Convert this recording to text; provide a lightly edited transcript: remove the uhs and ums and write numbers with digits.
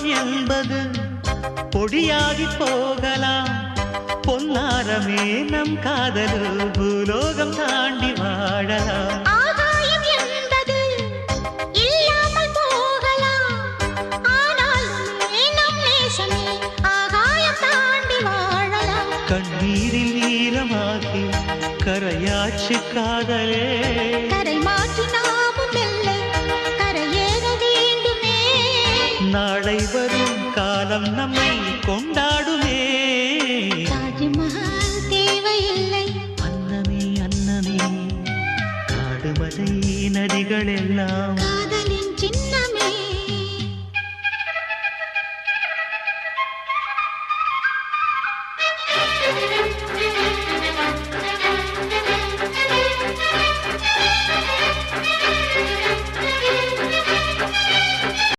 காமம் என்பது பொடியாகி போகலாம். பொன்னாரமே நம் காதலு பூலோகம் தாண்டி வாழலாம். ஆகாயம் என்பது இல்லாமல் போகலாம். ஆனால் நம் நேசமே ஆகாயம் தாண்டி வாழலாம். கண்ணீரில் ஈரமாகி கரையாட்சி காதலே, கரை மாற்றி நாமும் வெல்ல கரையேற வேண்டுமே. நாளை வரும் காலம் நம்மை கொண்டாடுமே. தாஜ்மஹால் தேவையில்லை அன்னமே அன்னமே, காடுமலை நதிகள் எல்லாம்